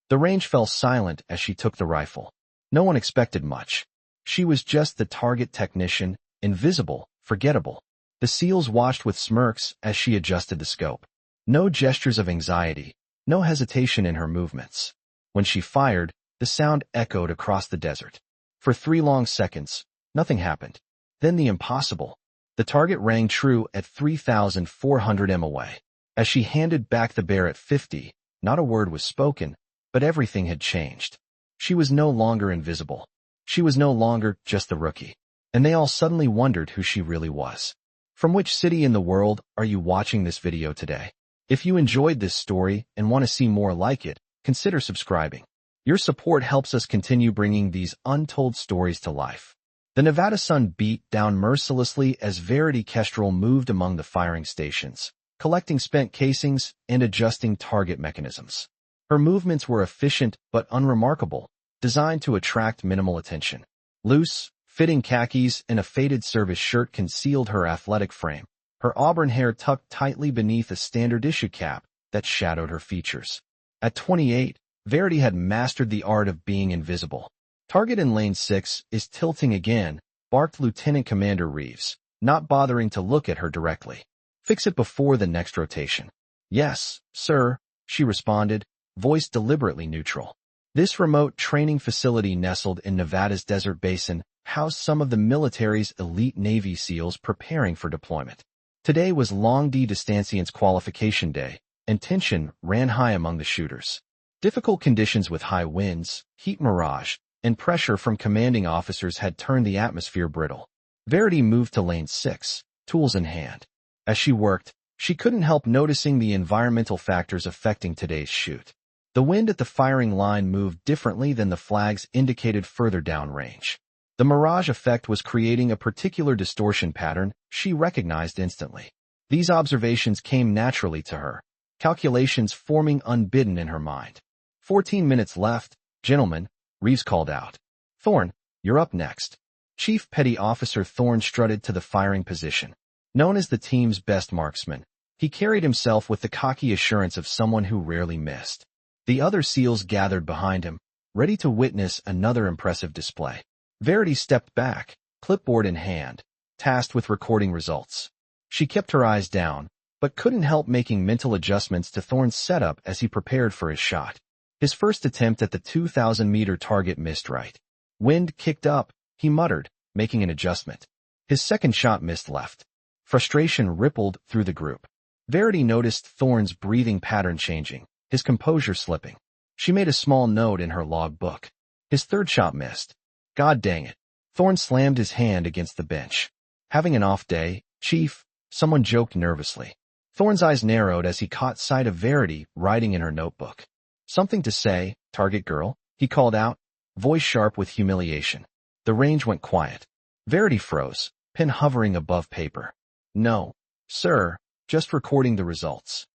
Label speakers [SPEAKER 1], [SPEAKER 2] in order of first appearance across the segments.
[SPEAKER 1] The range fell silent as she took the rifle. No one expected much. She was just the target technician, invisible, forgettable. The SEALs watched with smirks as she adjusted the scope. No gestures of anxiety, no hesitation in her movements. When she fired, the sound echoed across the desert. For 3 long seconds, nothing happened. Then the impossible. The target rang true at 3,400 m away. As she handed back the Barrett 50, not a word was spoken, but everything had changed. She was no longer invisible. She was no longer just the rookie. And they all suddenly wondered who she really was. From which city in the world are you watching this video today? If you enjoyed this story and want to see more like it, consider subscribing. Your support helps us continue bringing these untold stories to life. The Nevada sun beat down mercilessly as Verity Kestrel moved among the firing stations, collecting spent casings and adjusting target mechanisms. Her movements were efficient but unremarkable, designed to attract minimal attention. Loose, fitting khakis and a faded service shirt concealed her athletic frame, her auburn hair tucked tightly beneath a standard-issue cap that shadowed her features. At 28, Verity had mastered the art of being invisible. "Target in lane 6 is tilting again," barked Lieutenant Commander Reeves, not bothering to look at her directly. "Fix it before the next rotation." "Yes, sir," she responded, voice deliberately neutral. This remote training facility nestled in Nevada's desert basin housed some of the military's elite Navy SEALs preparing for deployment. Today was Long D Distanciance qualification day, and tension ran high among the shooters. Difficult conditions with high winds, heat mirage, and pressure from commanding officers had turned the atmosphere brittle. Verity moved to lane 6, tools in hand. As she worked, she couldn't help noticing the environmental factors affecting today's shoot. The wind at the firing line moved differently than the flags indicated further downrange. The mirage effect was creating a particular distortion pattern she recognized instantly. These observations came naturally to her, calculations forming unbidden in her mind. 14 minutes left, gentlemen, Reeves called out. "Thorne, you're up next." Chief Petty Officer Thorne strutted to the firing position. Known as the team's best marksman, he carried himself with the cocky assurance of someone who rarely missed. The other SEALs gathered behind him, ready to witness another impressive display. Verity stepped back, clipboard in hand, tasked with recording results. She kept her eyes down, but couldn't help making mental adjustments to Thorne's setup as he prepared for his shot. His first attempt at the 2,000-meter target missed right. Wind kicked up, he muttered, making an adjustment. His second shot missed left. Frustration rippled through the group. Verity noticed Thorne's breathing pattern changing, his composure slipping. She made a small note in her log book. His third shot missed. God dang it. Thorne slammed his hand against the bench. "Having an off day, Chief?" someone joked nervously. Thorne's eyes narrowed as he caught sight of Verity writing in her notebook. "Something to say, target girl?" he called out, voice sharp with humiliation. The range went quiet. Verity froze, pen hovering above paper. "No, sir, just recording the results."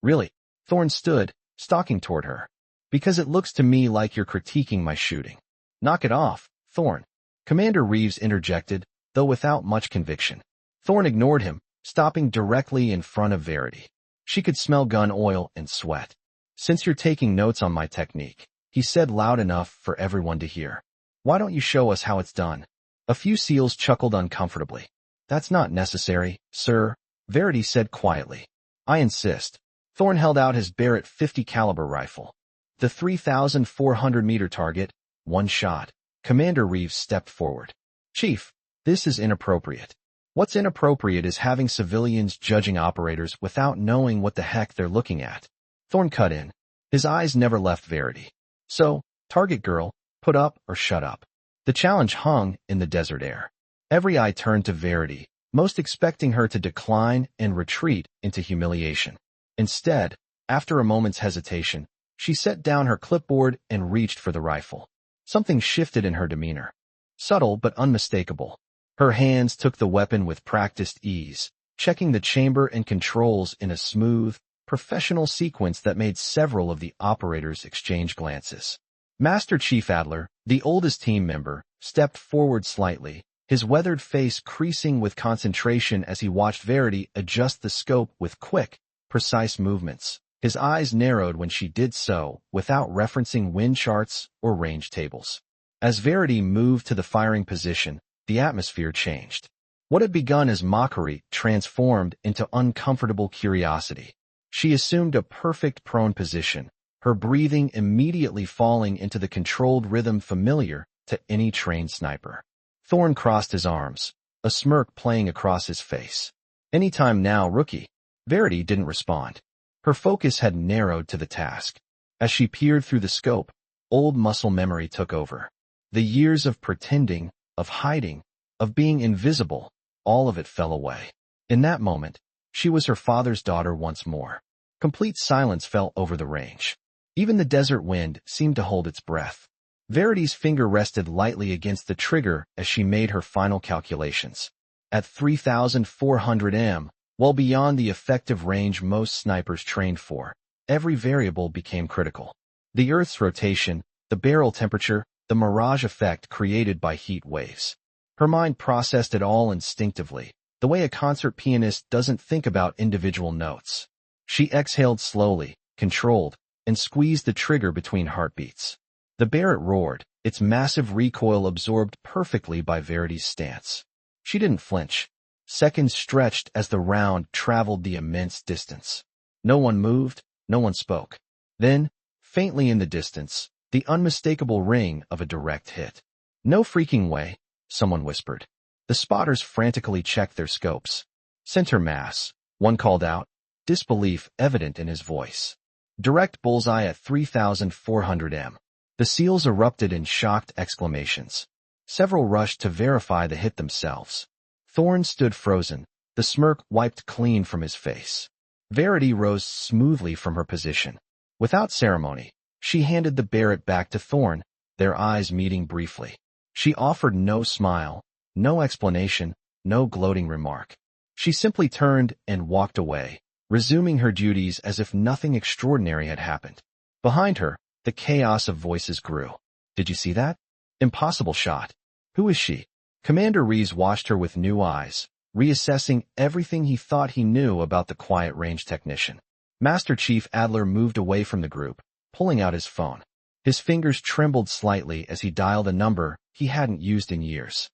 [SPEAKER 1] "Really?" Thorne stood, stalking toward her. "Because it looks to me like you're critiquing my shooting." "Knock it off, Thorne," Commander Reeves interjected, though without much conviction. Thorne ignored him, stopping directly in front of Verity. She could smell gun oil and sweat. "Since you're taking notes on my technique," he said loud enough for everyone to hear, "why don't you show us how it's done?" A few SEALs chuckled uncomfortably. "That's not necessary, sir," Verity said quietly. "I insist." Thorne held out his Barrett 50 caliber rifle. The 3,400-meter target, one shot. Commander Reeves stepped forward. "Chief, this is inappropriate." "What's inappropriate is having civilians judging operators without knowing what the heck they're looking at." Thorne cut in. His eyes never left Verity. "So, target girl, put up or shut up." The challenge hung in the desert air. Every eye turned to Verity, most expecting her to decline and retreat into humiliation. Instead, after a moment's hesitation, she set down her clipboard and reached for the rifle. Something shifted in her demeanor. Subtle but unmistakable. Her hands took the weapon with practiced ease, checking the chamber and controls in a smooth, professional sequence that made several of the operators exchange glances. Master Chief Adler, the oldest team member, stepped forward slightly, his weathered face creasing with concentration as he watched Verity adjust the scope with quick, precise movements. His eyes narrowed when she did so, without referencing wind charts or range tables. As Verity moved to the firing position, the atmosphere changed. What had begun as mockery transformed into uncomfortable curiosity. She assumed a perfect prone position, her breathing immediately falling into the controlled rhythm familiar to any trained sniper. Thorne crossed his arms, a smirk playing across his face. "Anytime now, rookie." Verity didn't respond. Her focus had narrowed to the task. As she peered through the scope, old muscle memory took over. The years of pretending, of hiding, of being invisible, all of it fell away. In that moment, she was her father's daughter once more. Complete silence fell over the range. Even the desert wind seemed to hold its breath. Verity's finger rested lightly against the trigger as she made her final calculations. At 3,400 m, well beyond the effective range most snipers trained for, every variable became critical. The Earth's rotation, the barrel temperature, the mirage effect created by heat waves. Her mind processed it all instinctively, the way a concert pianist doesn't think about individual notes. She exhaled slowly, controlled, and squeezed the trigger between heartbeats. The Barrett roared, its massive recoil absorbed perfectly by Verity's stance. She didn't flinch. Seconds stretched as the round traveled the immense distance. No one moved, no one spoke. Then, faintly in the distance, the unmistakable ring of a direct hit. "No freaking way," someone whispered. The spotters frantically checked their scopes. "Center mass," one called out, disbelief evident in his voice. "Direct bullseye at 3,400 m." The SEALs erupted in shocked exclamations. Several rushed to verify the hit themselves. Thorne stood frozen, the smirk wiped clean from his face. Verity rose smoothly from her position. Without ceremony, she handed the Barrett back to Thorne, their eyes meeting briefly. She offered no smile, no explanation, no gloating remark. She simply turned and walked away, resuming her duties as if nothing extraordinary had happened. Behind her, the chaos of voices grew. "Did you see that? Impossible shot. Who is she?" Commander Rees watched her with new eyes, reassessing everything he thought he knew about the quiet range technician. Master Chief Adler moved away from the group, pulling out his phone. His fingers trembled slightly as he dialed a number he hadn't used in years.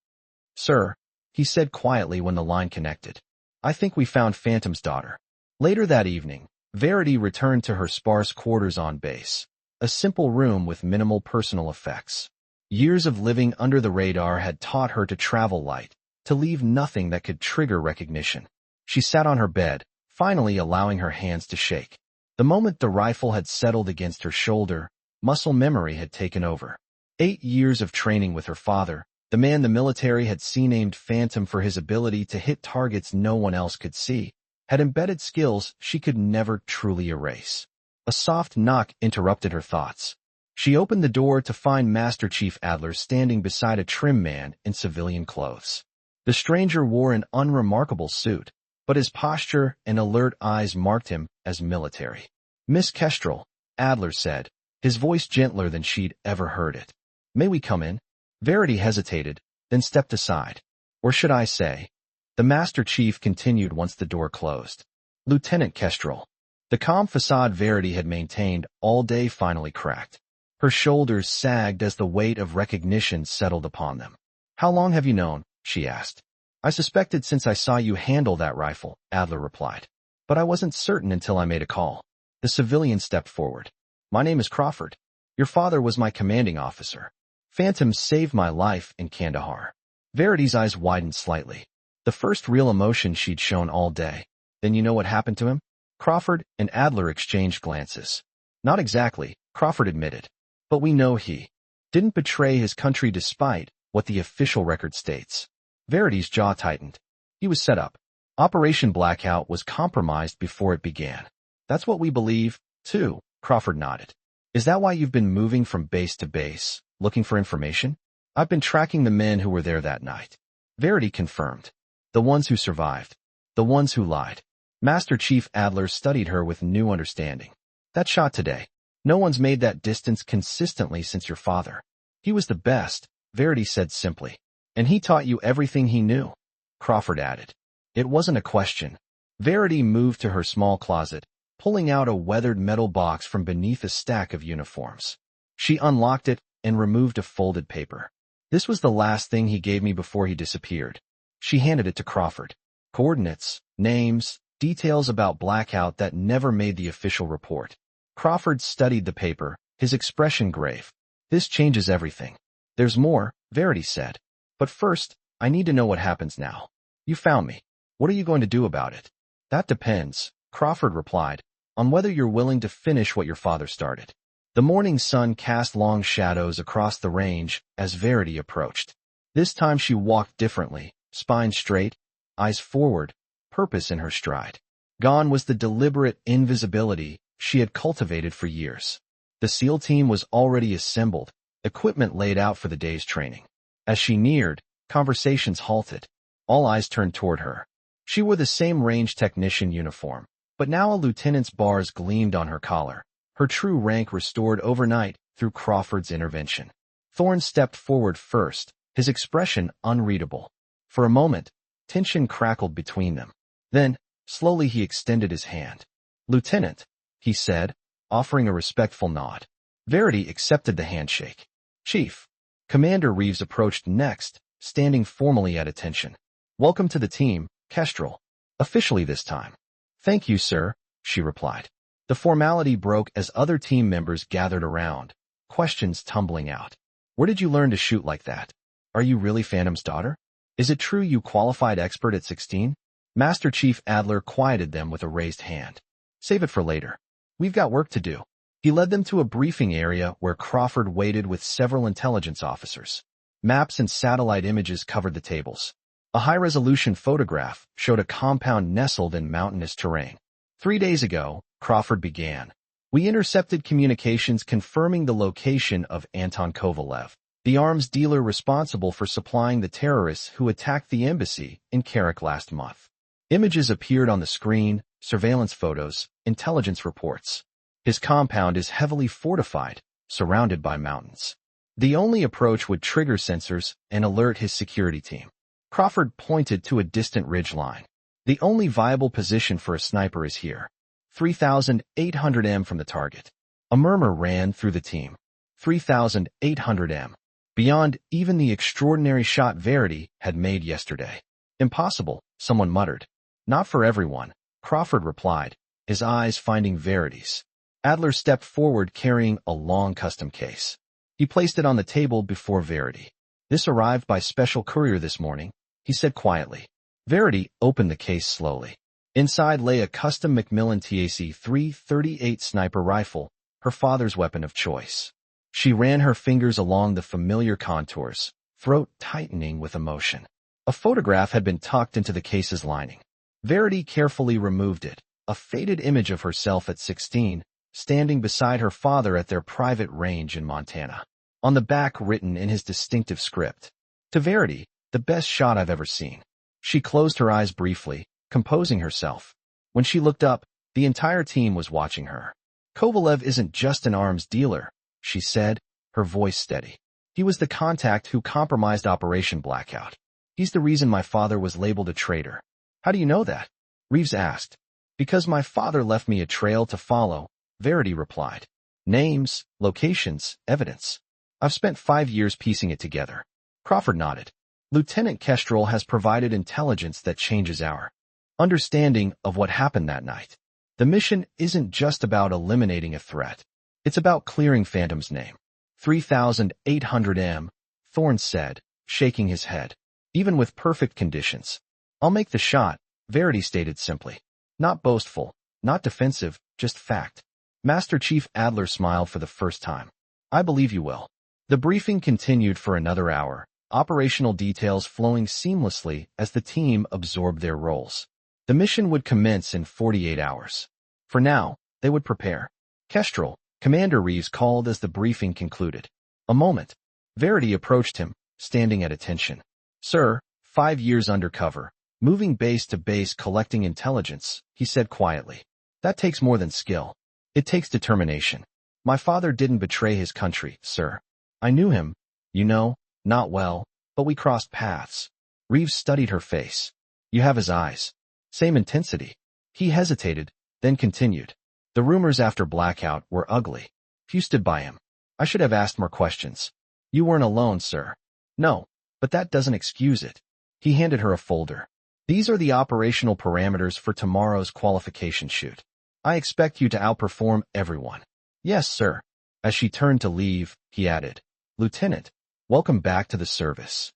[SPEAKER 1] "Sir," he said quietly when the line connected. "I think we found Phantom's daughter." Later that evening, Verity returned to her sparse quarters on base, a simple room with minimal personal effects. Years of living under the radar had taught her to travel light, to leave nothing that could trigger recognition. She sat on her bed, finally allowing her hands to shake. The moment the rifle had settled against her shoulder, muscle memory had taken over. 8 years of training with her father, the man the military had named Phantom for his ability to hit targets no one else could see, had embedded skills she could never truly erase. A soft knock interrupted her thoughts. She opened the door to find Master Chief Adler standing beside a trim man in civilian clothes. The stranger wore an unremarkable suit, but his posture and alert eyes marked him as military. "Miss Kestrel," Adler said, his voice gentler than she'd ever heard it. "May we come in?" Verity hesitated, then stepped aside. "Or should I say?" The Master Chief continued once the door closed. "Lieutenant Kestrel." The calm facade Verity had maintained all day finally cracked. Her shoulders sagged as the weight of recognition settled upon them. "How long have you known?" she asked. "I suspected since I saw you handle that rifle," Adler replied. "But I wasn't certain until I made a call." The civilian stepped forward. "My name is Crawford. Your father was my commanding officer. Phantom saved my life in Kandahar." Verity's eyes widened slightly. The first real emotion she'd shown all day. "Then you know what happened to him?" Crawford and Adler exchanged glances. "Not exactly," Crawford admitted. "But we know he didn't betray his country despite what the official record states." Verity's jaw tightened. "He was set up. Operation Blackout was compromised before it began." "That's what we believe, too," Crawford nodded. "Is that why you've been moving from base to base, looking for information?" "I've been tracking the men who were there that night." Verity confirmed. "The ones who survived. The ones who lied." Master Chief Adler studied her with new understanding. "That shot today. No one's made that distance consistently since your father. He was the best," Verity said simply. "And he taught you everything he knew," Crawford added. It wasn't a question. Verity moved to her small closet, pulling out a weathered metal box from beneath a stack of uniforms. She unlocked it and removed a folded paper. This was the last thing he gave me before he disappeared. She handed it to Crawford. Coordinates, names, details about blackout that never made the official report. Crawford studied the paper, his expression grave. This changes everything. There's more, Verity said. But first, I need to know what happens now. You found me. What are you going to do about it? That depends, Crawford replied, on whether you're willing to finish what your father started. The morning sun cast long shadows across the range as Verity approached. This time she walked differently, spine straight, eyes forward, purpose in her stride. Gone was the deliberate invisibility she had cultivated for years. The SEAL team was already assembled, equipment laid out for the day's training. As she neared, conversations halted. All eyes turned toward her. She wore the same range technician uniform, but now a lieutenant's bars gleamed on her collar, her true rank restored overnight through Crawford's intervention. Thorne stepped forward first, his expression unreadable. For a moment, tension crackled between them. Then, slowly he extended his hand. "Lieutenant," he said, offering a respectful nod. Verity accepted the handshake. "Chief." Commander Reeves approached next, standing formally at attention. "Welcome to the team, Kestrel. Officially this time." "Thank you, sir," she replied. The formality broke as other team members gathered around, questions tumbling out. "Where did you learn to shoot like that? Are you really Phantom's daughter? Is it true you qualified expert at 16? Master Chief Adler quieted them with a raised hand. "Save it for later. We've got work to do." He led them to a briefing area where Crawford waited with several intelligence officers. Maps and satellite images covered the tables. A high-resolution photograph showed a compound nestled in mountainous terrain. 3 days ago, Crawford began. "We intercepted communications confirming the location of Anton Kovalev, the arms dealer responsible for supplying the terrorists who attacked the embassy in Carrick last month." Images appeared on the screen, surveillance photos, intelligence reports. His compound is heavily fortified, surrounded by mountains. The only approach would trigger sensors and alert his security team. Crawford pointed to a distant ridge line. "The only viable position for a sniper is here. 3,800 m from the target." A murmur ran through the team. 3,800 m. Beyond even the extraordinary shot Verity had made yesterday. "Impossible," someone muttered. "Not for everyone," Crawford replied, his eyes finding Verity's. Adler stepped forward carrying a long custom case. He placed it on the table before Verity. "This arrived by special courier this morning," he said quietly. Verity opened the case slowly. Inside lay a custom Macmillan TAC-338 sniper rifle, her father's weapon of choice. She ran her fingers along the familiar contours, throat tightening with emotion. A photograph had been tucked into the case's lining. Verity carefully removed it, a faded image of herself at 16, standing beside her father at their private range in Montana. On the back written in his distinctive script, "To Verity, the best shot I've ever seen." She closed her eyes briefly, composing herself. When she looked up, the entire team was watching her. "Kovalev isn't just an arms dealer," she said, her voice steady. "He was the contact who compromised Operation Blackout. He's the reason my father was labeled a traitor." "How do you know that?" Reeves asked. "Because my father left me a trail to follow," Verity replied. "Names, locations, evidence. I've spent 5 years piecing it together." Crawford nodded. "Lieutenant Kestrel has provided intelligence that changes our understanding of what happened that night. The mission isn't just about eliminating a threat. It's about clearing Phantom's name." 3,800 m, Thorne said, shaking his head. "Even with perfect conditions. I'll make the shot," Verity stated simply. Not boastful, not defensive, just fact. Master Chief Adler smiled for the first time. "I believe you will." The briefing continued for another hour, operational details flowing seamlessly as the team absorbed their roles. The mission would commence in 48 hours. For now, they would prepare. "Kestrel," Commander Reeves called as the briefing concluded. A moment. Verity approached him, standing at attention. "Sir, 5 years undercover, moving base to base collecting intelligence," he said quietly. "That takes more than skill. It takes determination. My father didn't betray his country, sir. I knew him, you know, not well, but we crossed paths." Reeves studied her face. "You have his eyes. Same intensity." He hesitated, then continued. The rumors after blackout were ugly. Few stood by him. I should have asked more questions. You weren't alone, sir. No, but that doesn't excuse it. He handed her a folder. These are the operational parameters for tomorrow's qualification shoot. I expect you to outperform everyone. Yes, sir. As she turned to leave, he added, Lieutenant, welcome back to the service.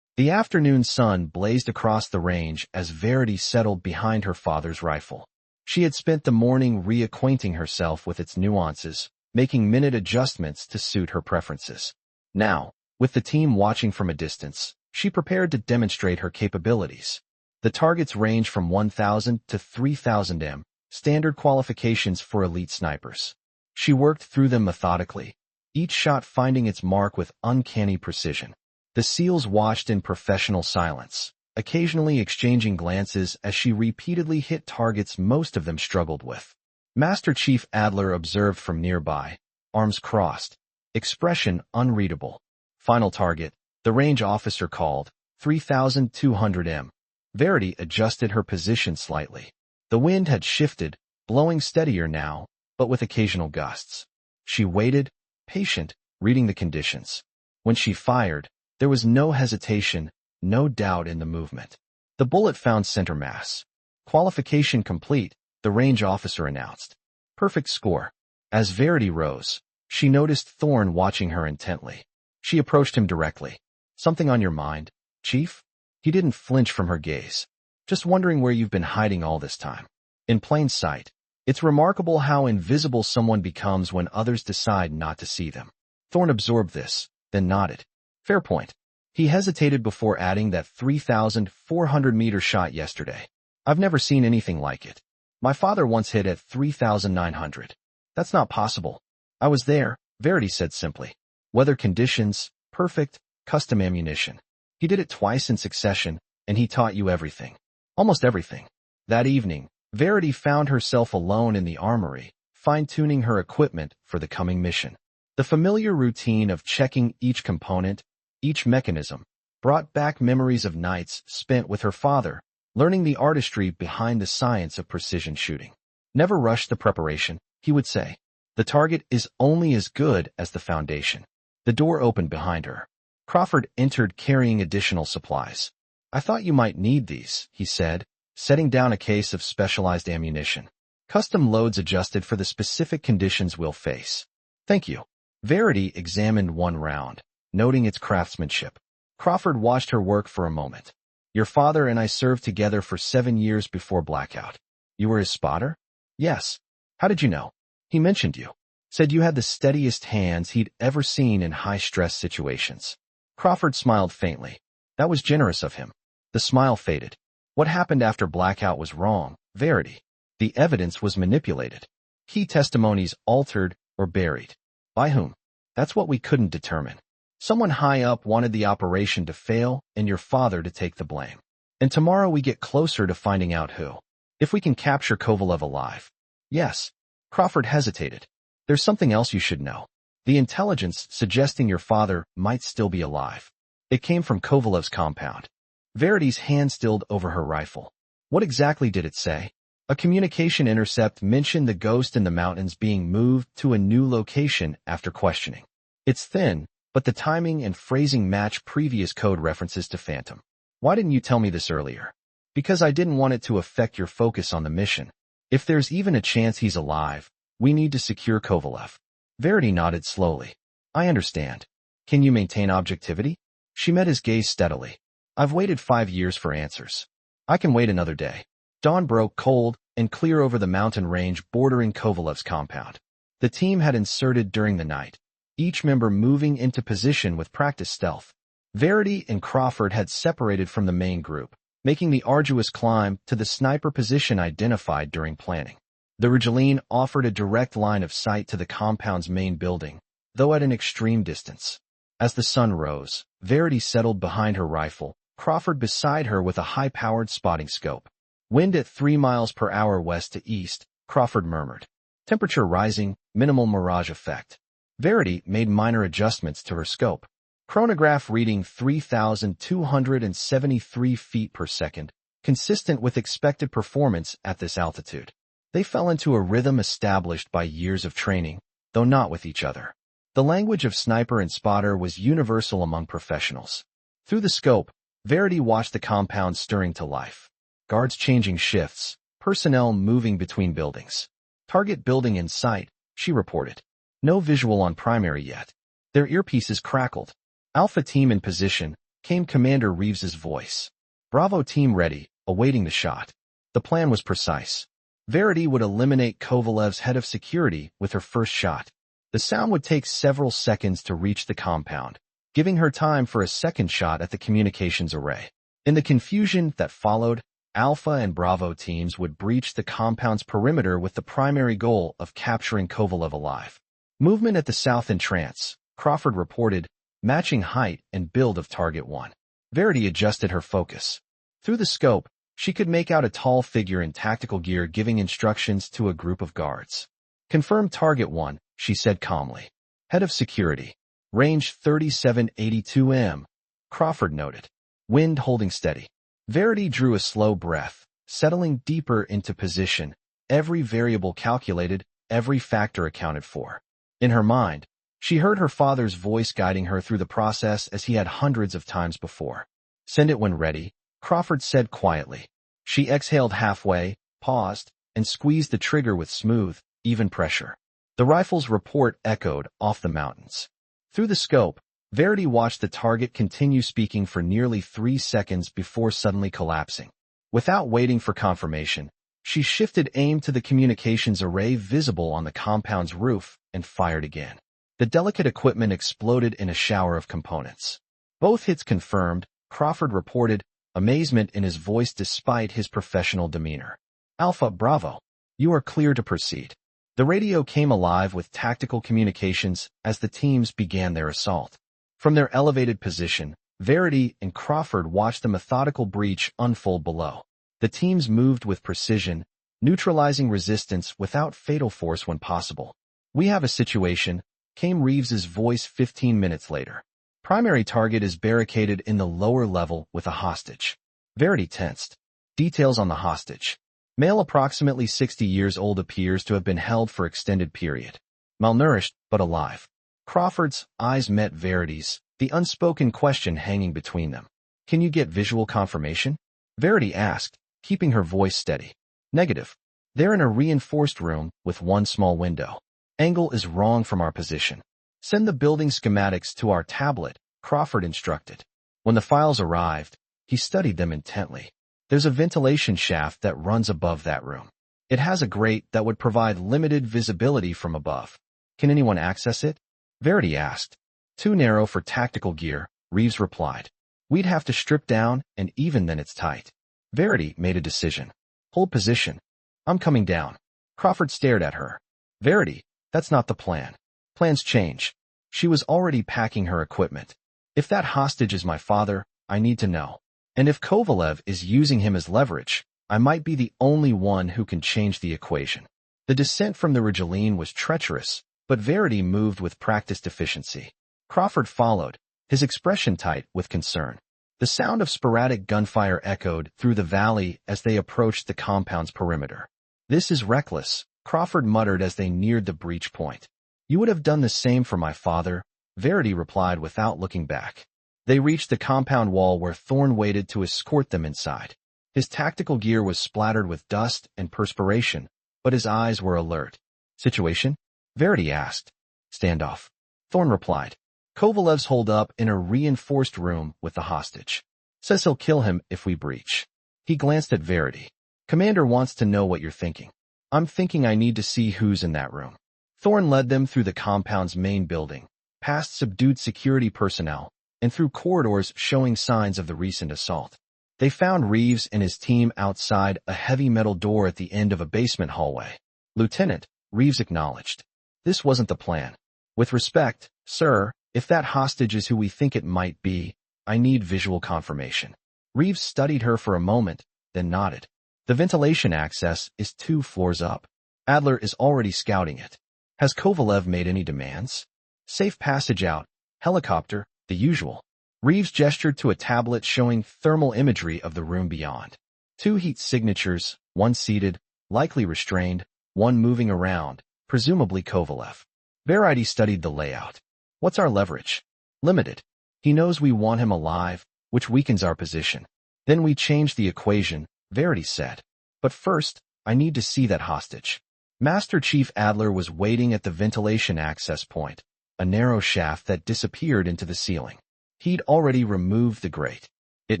[SPEAKER 1] The afternoon sun blazed across the range as Verity settled behind her father's rifle. She had spent the morning reacquainting herself with its nuances, making minute adjustments to suit her preferences. Now, with the team watching from a distance, she prepared to demonstrate her capabilities. The targets range from 1,000 to 3,000 m, standard qualifications for elite snipers. She worked through them methodically, each shot finding its mark with uncanny precision. The SEALs watched in professional silence, occasionally exchanging glances as she repeatedly hit targets most of them struggled with. Master Chief Adler observed from nearby, arms crossed, expression unreadable. Final target, the range officer called, 3,200 m. Verity adjusted her position slightly. The wind had shifted, blowing steadier now, but with occasional gusts. She waited, patient, reading the conditions. When she fired, there was no hesitation, no doubt in the movement. The bullet found center mass. Qualification complete, the range officer announced. Perfect score. As Verity rose, she noticed Thorne watching her intently. She approached him directly. Something on your mind, Chief? He didn't flinch from her gaze. Just wondering where you've been hiding all this time. In plain sight. It's remarkable how invisible someone becomes when others decide not to see them. Thorne absorbed this, then nodded. Fair point. He hesitated before adding that 3,400-meter shot yesterday. I've never seen anything like it. My father once hit at 3,900. That's not possible. I was there, Verity said simply. Weather conditions, perfect, custom ammunition. He did it twice in succession, and he taught you everything. Almost everything. That evening, Verity found herself alone in the armory, fine-tuning her equipment for the coming mission. The familiar routine of checking each component, each mechanism, brought back memories of nights spent with her father, learning the artistry behind the science of precision shooting. Never rush the preparation, he would say. The target is only as good as the foundation. The door opened behind her. Crawford entered carrying additional supplies. I thought you might need these, he said, setting down a case of specialized ammunition. Custom loads adjusted for the specific conditions we'll face. Thank you. Verity examined one round, noting its craftsmanship. Crawford watched her work for a moment. Your father and I served together for 7 years before blackout. You were his spotter? Yes. How did you know? He mentioned you. Said you had the steadiest hands he'd ever seen in high-stress situations. Crawford smiled faintly. That was generous of him. The smile faded. What happened after blackout was wrong, Verity. The evidence was manipulated. Key testimonies altered or buried. By whom? That's what we couldn't determine. Someone high up wanted the operation to fail and your father to take the blame. And tomorrow we get closer to finding out who. If we can capture Kovalev alive. Yes. Crawford hesitated. There's something else you should know. The intelligence suggesting your father might still be alive. It came from Kovalev's compound. Verity's hand stilled over her rifle. What exactly did it say? A communication intercept mentioned the ghost in the mountains being moved to a new location after questioning. It's thin, but the timing and phrasing match previous code references to Phantom. Why didn't you tell me this earlier? Because I didn't want it to affect your focus on the mission. If there's even a chance he's alive, we need to secure Kovalev. Verity nodded slowly. I understand. Can you maintain objectivity? She met his gaze steadily. I've waited 5 years for answers. I can wait another day. Dawn broke cold and clear over the mountain range bordering Kovalev's compound. The team had inserted during the night, each member moving into position with practice stealth. Verity and Crawford had separated from the main group, making the arduous climb to the sniper position identified during planning. The Rigeline offered a direct line of sight to the compound's main building, though at an extreme distance. As the sun rose, Verity settled behind her rifle, Crawford beside her with a high-powered spotting scope. Wind at 3 miles per hour west to east, Crawford murmured. Temperature rising, minimal mirage effect. Verity made minor adjustments to her scope. Chronograph reading 3,273 feet per second, consistent with expected performance at this altitude. They fell into a rhythm established by years of training, though not with each other. The language of sniper and spotter was universal among professionals. Through the scope, Verity watched the compound stirring to life. Guards changing shifts, personnel moving between buildings. Target building in sight, she reported. No visual on primary yet. Their earpieces crackled. Alpha team in position, came Commander Reeves's voice. Bravo team ready, awaiting the shot. The plan was precise. Verity would eliminate Kovalev's head of security with her first shot. The sound would take several seconds to reach the compound, giving her time for a second shot at the communications array. In the confusion that followed, Alpha and Bravo teams would breach the compound's perimeter with the primary goal of capturing Kovalev alive. Movement at the south entrance, Crawford reported, matching height and build of Target 1. Verity adjusted her focus. Through the scope, she could make out a tall figure in tactical gear giving instructions to a group of guards. Confirm Target 1, she said calmly. Head of security. Range 3782 m. Crawford noted. Wind holding steady. Verity drew a slow breath, settling deeper into position, every variable calculated, every factor accounted for. In her mind, she heard her father's voice guiding her through the process as he had hundreds of times before. Send it when ready, Crawford said quietly. She exhaled halfway, paused, and squeezed the trigger with smooth, even pressure. The rifle's report echoed off the mountains. Through the scope, Verity watched the target continue speaking for nearly 3 seconds before suddenly collapsing. Without waiting for confirmation, she shifted aim to the communications array visible on the compound's roof and fired again. The delicate equipment exploded in a shower of components. Both hits confirmed, Crawford reported, amazement in his voice despite his professional demeanor. Alpha Bravo, you are clear to proceed. The radio came alive with tactical communications as the teams began their assault. From their elevated position, Verity and Crawford watched the methodical breach unfold below. The teams moved with precision, neutralizing resistance without fatal force when possible. We have a situation, came Reeves's voice 15 minutes later. Primary target is barricaded in the lower level with a hostage. Verity tensed. Details on the hostage. Male approximately 60 years old appears to have been held for extended period. Malnourished, but alive. Crawford's eyes met Verity's, the unspoken question hanging between them. Can you get visual confirmation? Verity asked, keeping her voice steady. Negative. They're in a reinforced room with one small window. Angle is wrong from our position. Send the building schematics to our tablet, Crawford instructed. When the files arrived, he studied them intently. There's a ventilation shaft that runs above that room. It has a grate that would provide limited visibility from above. Can anyone access it? Verity asked. Too narrow for tactical gear, Reeves replied. We'd have to strip down, and even then it's tight. Verity made a decision. Hold position. I'm coming down. Crawford stared at her. Verity, that's not the plan. Plans change. She was already packing her equipment. If that hostage is my father, I need to know. And if Kovalev is using him as leverage, I might be the only one who can change the equation. The descent from the Rigeline was treacherous, but Verity moved with practiced efficiency. Crawford followed, his expression tight with concern. The sound of sporadic gunfire echoed through the valley as they approached the compound's perimeter. This is reckless, Crawford muttered as they neared the breach point. You would have done the same for my father, Verity replied without looking back. They reached the compound wall where Thorne waited to escort them inside. His tactical gear was splattered with dust and perspiration, but his eyes were alert. Situation? Verity asked. Standoff. Thorne replied. Kovalev's holed up in a reinforced room with the hostage. Says he'll kill him if we breach. He glanced at Verity. Commander wants to know what you're thinking. I'm thinking I need to see who's in that room. Thorne led them through the compound's main building, past subdued security personnel, and through corridors showing signs of the recent assault. They found Reeves and his team outside a heavy metal door at the end of a basement hallway. Lieutenant, Reeves acknowledged. This wasn't the plan. With respect, sir, if that hostage is who we think it might be, I need visual confirmation. Reeves studied her for a moment, then nodded. The ventilation access is 2 floors up. Adler is already scouting it. Has Kovalev made any demands? Safe passage out, helicopter, the usual. Reeves gestured to a tablet showing thermal imagery of the room beyond. 2 heat signatures, one seated, likely restrained, one moving around, presumably Kovalev. Barrett studied the layout. What's our leverage? Limited. He knows we want him alive, which weakens our position. Then we change the equation, Verity said. But first, I need to see that hostage. Master Chief Adler was waiting at the ventilation access point, a narrow shaft that disappeared into the ceiling. He'd already removed the grate. It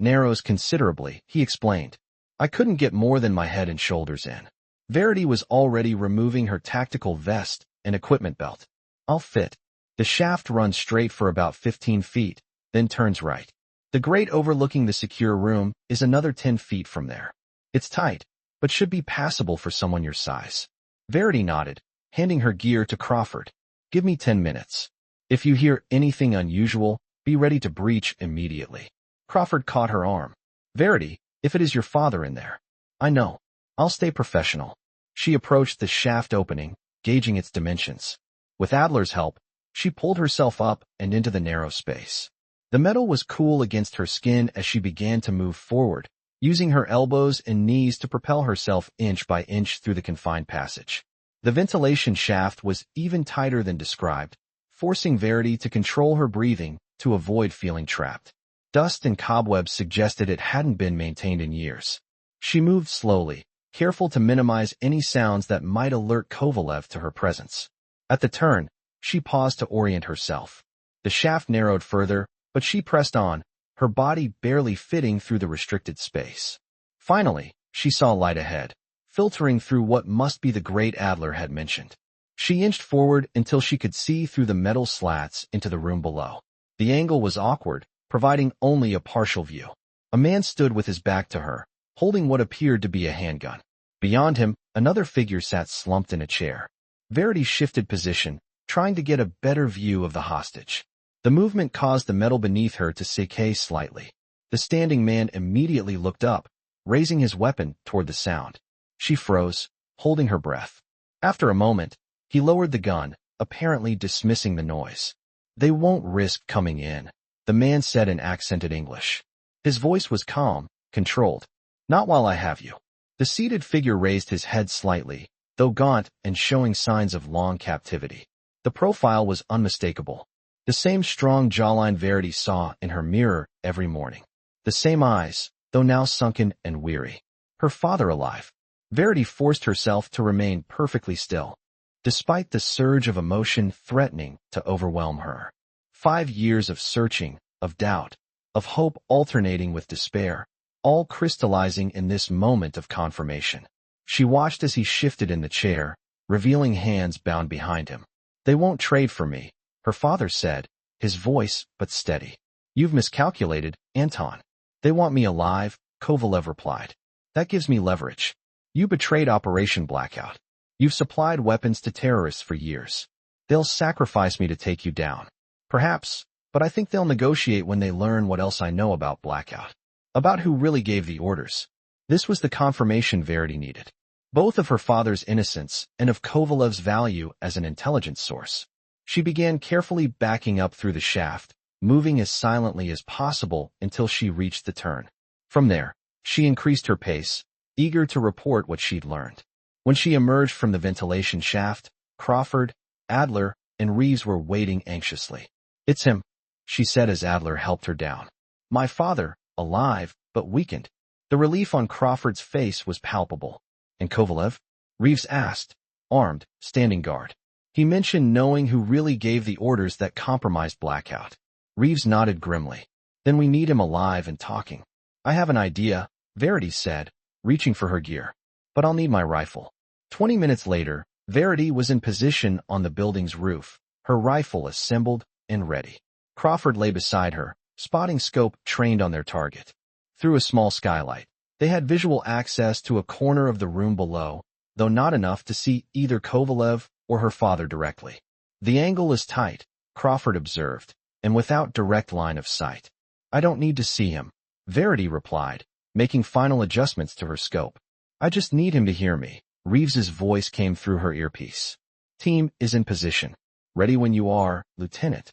[SPEAKER 1] narrows considerably, he explained. I couldn't get more than my head and shoulders in. Verity was already removing her tactical vest and equipment belt. I'll fit. The shaft runs straight for about 15 feet, then turns right. The grate overlooking the secure room is another 10 feet from there. It's tight, but should be passable for someone your size. Verity nodded, handing her gear to Crawford. Give me 10 minutes. If you hear anything unusual, be ready to breach immediately. Crawford caught her arm. Verity, if it is your father in there. I know. I'll stay professional. She approached the shaft opening, gauging its dimensions. With Adler's help, she pulled herself up and into the narrow space. The metal was cool against her skin as she began to move forward, using her elbows and knees to propel herself inch by inch through the confined passage. The ventilation shaft was even tighter than described, forcing Verity to control her breathing to avoid feeling trapped. Dust and cobwebs suggested it hadn't been maintained in years. She moved slowly, careful to minimize any sounds that might alert Kovalev to her presence. At the turn, she paused to orient herself. The shaft narrowed further, but she pressed on, her body barely fitting through the restricted space. Finally, she saw light ahead, filtering through what must be the grate Adler had mentioned. She inched forward until she could see through the metal slats into the room below. The angle was awkward, providing only a partial view. A man stood with his back to her, holding what appeared to be a handgun. Beyond him, another figure sat slumped in a chair. Verity shifted position, trying to get a better view of the hostage. The movement caused the metal beneath her to sway slightly. The standing man immediately looked up, raising his weapon toward the sound. She froze, holding her breath. After a moment, he lowered the gun, apparently dismissing the noise. They won't risk coming in, the man said in accented English. His voice was calm, controlled. Not while I have you. The seated figure raised his head slightly, though gaunt and showing signs of long captivity. The profile was unmistakable. The same strong jawline Verity saw in her mirror every morning. The same eyes, though now sunken and weary. Her father alive. Verity forced herself to remain perfectly still, despite the surge of emotion threatening to overwhelm her. 5 years of searching, of doubt, of hope alternating with despair, all crystallizing in this moment of confirmation. She watched as he shifted in the chair, revealing hands bound behind him. They won't trade for me, her father said, his voice but steady. You've miscalculated, Anton. They want me alive, Kovalev replied. That gives me leverage. You betrayed Operation Blackout. You've supplied weapons to terrorists for years. They'll sacrifice me to take you down. Perhaps, but I think they'll negotiate when they learn what else I know about Blackout. About who really gave the orders. This was the confirmation Verity needed. Both of her father's innocence and of Kovalev's value as an intelligence source. She began carefully backing up through the shaft, moving as silently as possible until she reached the turn. From there, she increased her pace, eager to report what she'd learned. When she emerged from the ventilation shaft, Crawford, Adler, and Reeves were waiting anxiously. It's him, she said as Adler helped her down. My father, alive, but weakened. The relief on Crawford's face was palpable. And Kovalev? Reeves asked, armed, standing guard. He mentioned knowing who really gave the orders that compromised Blackout. Reeves nodded grimly. Then we need him alive and talking. I have an idea, Verity said, reaching for her gear. But I'll need my rifle. 20 minutes later, Verity was in position on the building's roof, her rifle assembled and ready. Crawford lay beside her, spotting scope trained on their target. Through a small skylight, they had visual access to a corner of the room below, though not enough to see either Kovalev or her father directly. The angle is tight, Crawford observed, and without direct line of sight. I don't need to see him, Verity replied, making final adjustments to her scope. I just need him to hear me. Reeves's voice came through her earpiece. Team is in position. Ready when you are, Lieutenant.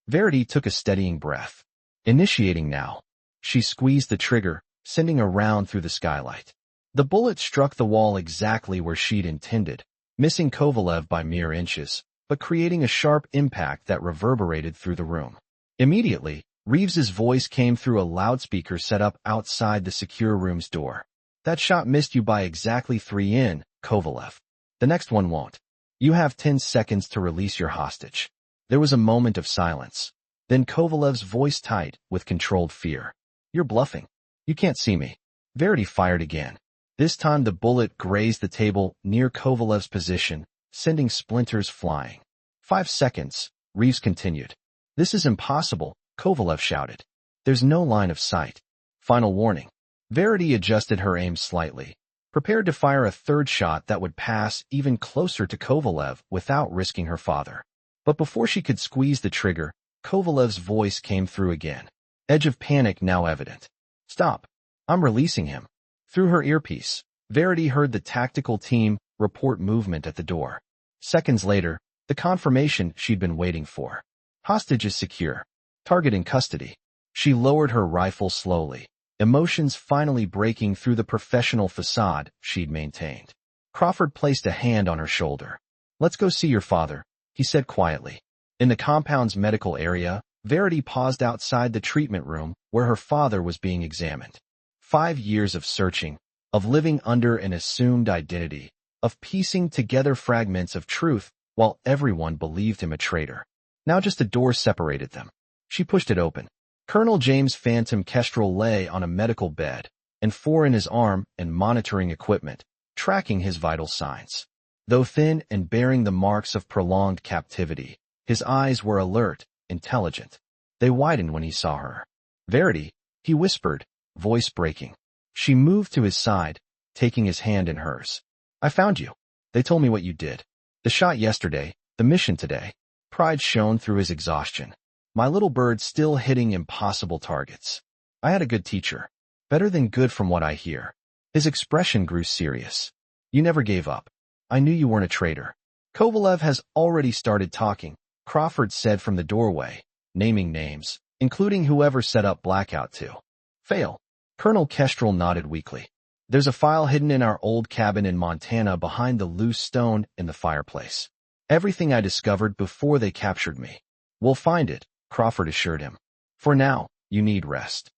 [SPEAKER 1] Verity took a steadying breath. Initiating now. She squeezed the trigger, sending a round through the skylight. The bullet struck the wall exactly where she'd intended, missing Kovalev by mere inches, but creating a sharp impact that reverberated through the room. Immediately, Reeves's voice came through a loudspeaker set up outside the secure room's door. That shot missed you by exactly 3 in, Kovalev. The next one won't. You have 10 seconds to release your hostage. There was a moment of silence. Then Kovalev's voice tight with controlled fear. You're bluffing. You can't see me. Verity fired again. This time the bullet grazed the table near Kovalev's position, sending splinters flying. 5 seconds, Reeves continued. This is impossible, Kovalev shouted. There's no line of sight. Final warning. Verity adjusted her aim slightly, prepared to fire a third shot that would pass even closer to Kovalev without risking her father. But before she could squeeze the trigger, Kovalev's voice came through again. Edge of panic now evident. Stop. I'm releasing him. Through her earpiece, Verity heard the tactical team report movement at the door. Seconds later, the confirmation she'd been waiting for. Hostage is secure. Target in custody. She lowered her rifle slowly, emotions finally breaking through the professional facade she'd maintained. Crawford placed a hand on her shoulder. Let's go see your father, he said quietly. In the compound's medical area, Verity paused outside the treatment room where her father was being examined. 5 years of searching, of living under an assumed identity, of piecing together fragments of truth while everyone believed him a traitor. Now just a door separated them. She pushed it open. Colonel James Phantom Kestrel lay on a medical bed, and 4 in his arm and monitoring equipment, tracking his vital signs. Though thin and bearing the marks of prolonged captivity, his eyes were alert, intelligent. They widened when he saw her. Verity, he whispered, voice breaking. She moved to his side, taking his hand in hers. I found you. They told me what you did. The shot yesterday, the mission today. Pride shone through his exhaustion. My little bird still hitting impossible targets. I had a good teacher. Better than good from what I hear. His expression grew serious. You never gave up. I knew you weren't a traitor. Kovalev has already started talking, Crawford said from the doorway, naming names, including whoever set up Blackout to fail. Colonel Kestrel nodded weakly. There's a file hidden in our old cabin in Montana behind the loose stone in the fireplace. Everything I discovered before they captured me. We'll find it, Crawford assured him. For now, you need rest.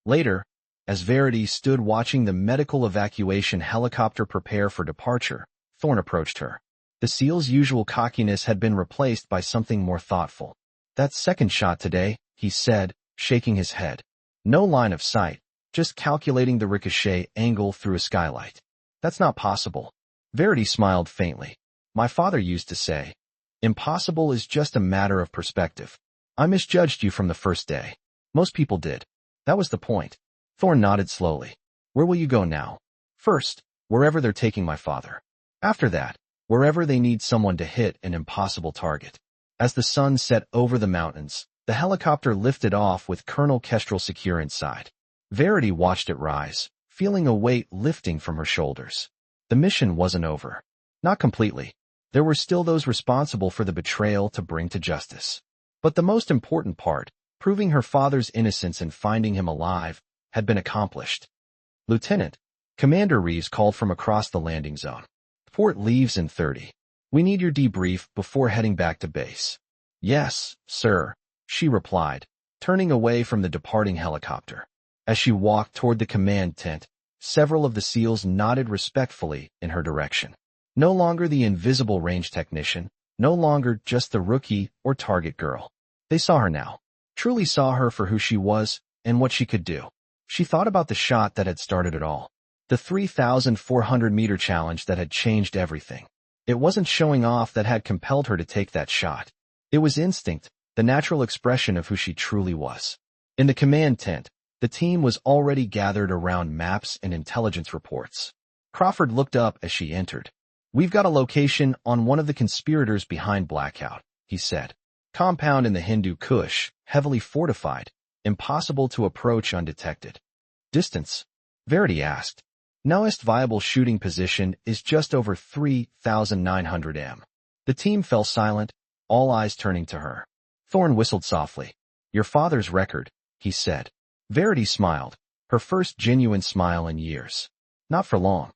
[SPEAKER 1] Later, as Verity stood watching the medical evacuation helicopter prepare for departure, Thorne approached her. The SEAL's usual cockiness had been replaced by something more thoughtful. That second shot today, he said, shaking his head. No line of sight, just calculating the ricochet angle through a skylight. That's not possible. Verity smiled faintly. My father used to say, impossible is just a matter of perspective. I misjudged you from the first day. Most people did. That was the point. Thorne nodded slowly. Where will you go now? First, wherever they're taking my father. After that, wherever they need someone to hit an impossible target. As the sun set over the mountains, the helicopter lifted off with Colonel Kestrel secure inside. Verity watched it rise, feeling a weight lifting from her shoulders. The mission wasn't over. Not completely. There were still those responsible for the betrayal to bring to justice. But the most important part, proving her father's innocence and finding him alive, had been accomplished. Lieutenant, Commander Reeves called from across the landing zone. Port leaves in 30. We need your debrief before heading back to base. Yes, sir, she replied, turning away from the departing helicopter. As she walked toward the command tent, several of the SEALs nodded respectfully in her direction. No longer the invisible range technician, no longer just the rookie or target girl. They saw her now, truly saw her for who she was and what she could do. She thought about the shot that had started it all. The 3,400-meter challenge that had changed everything. It wasn't showing off that had compelled her to take that shot. It was instinct, the natural expression of who she truly was. In the command tent, the team was already gathered around maps and intelligence reports. Crawford looked up as she entered. We've got a location on one of the conspirators behind Blackout, he said. Compound in the Hindu Kush, heavily fortified, impossible to approach undetected. Distance? Verity asked. Newest viable shooting position is just over 3,900 m. The team fell silent, all eyes turning to her. Thorne whistled softly. Your father's record, he said. Verity smiled, her first genuine smile in years. Not for long.